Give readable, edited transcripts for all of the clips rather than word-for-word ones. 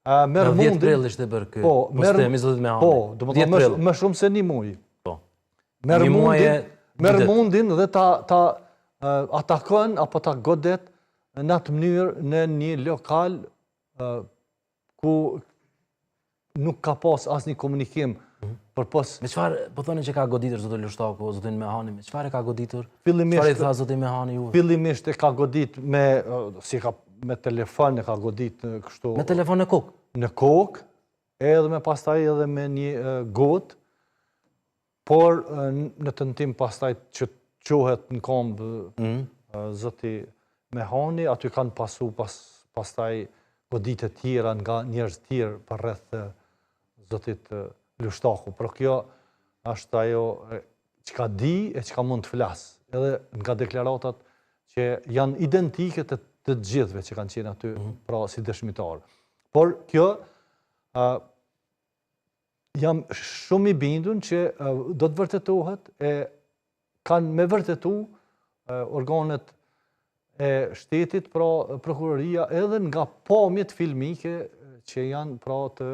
Në 10 prill ishte bërë kë postemi zotit Mehani. Po, do të thonë më shumë se një muaj. Po. Merr mundin dhe ta atakon apo ta godet në atë mënyrë në një lokal ku nuk ka pas asnjë komunikim përpos. Me çfarë po thonë që ka goditur zoti Lushtaku, zotin Mehani, me çfarë ka goditur? Fillimisht çfarë i tha zoti Mehani juve? Fillimisht e ka godit me telefon e ka godit kështu. Me telefon në kokë. Në kokë, edhe me pastaj edhe me një gotë, por në tentim pastaj që qohet në kombë zoti Mehani, aty kanë pasu pastaj goditje të tjera nga njerëz të tjerë për rreth zotit Lushtaku. Por kjo është ajo çka di e çka mund të flas, edhe nga deklaratat që janë identike të gjithëve që kanë qenë aty pra si dëshmitar. Por kjo jam shumë i bindur që do të vërtetohet e kanë me vërtetu organet e shtetit, pra prokuroria, edhe nga pamjet filmike që janë pra të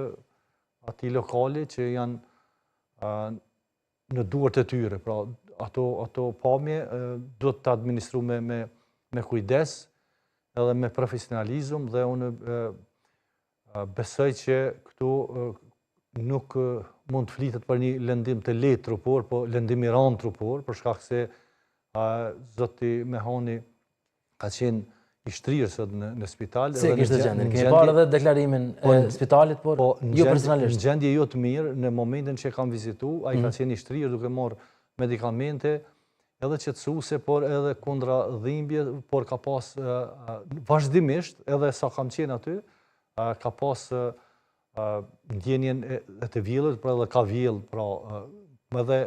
atij lokali që janë në duart e tyre. Pra ato pamje duhet të administru me kujdes edhe me profesionalizëm, dhe unë besoj që këtu nuk mund të flitet për një lëndim të lehtë trupor, po lëndim i rënd trupor, për shkak se zoti Mehani ka qenë i shtrirë sot në spital. Si e kishte gjendjen? Kemi parë edhe deklarimin e spitalit, por jo personalisht. Në gjendje jo të mirë, në momentin që kam vizitu, ai ka qenë i shtrirë duke marrë medikamente, edhe qetësuese, por edhe kundra dhimbje, por ka pas vazhdimisht, edhe sa kam qenë aty, ka pas ndjenjen e të vjellët, pra edhe ka vjellë, pra edhe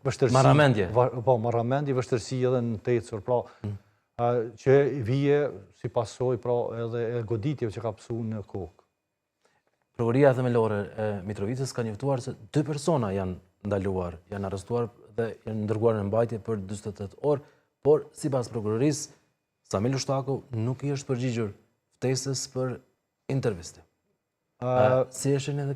vështirësi. Marramendje. Po, marramendje, vështirësi edhe në të ecur, pra që vije si pasojë pra edhe e goditjeve që ka pësu në kokë. Prokuroria themelore e Mitrovicës ka njoftuar se 2 persona janë ndaluar, janë arrestuar dhe janë ndërguar në mbajtje për 48 orë, por sipas prokurorisë, Sami Lushtaku nuk i është përgjigjur ftesës për intervistë. Si e shihni edhe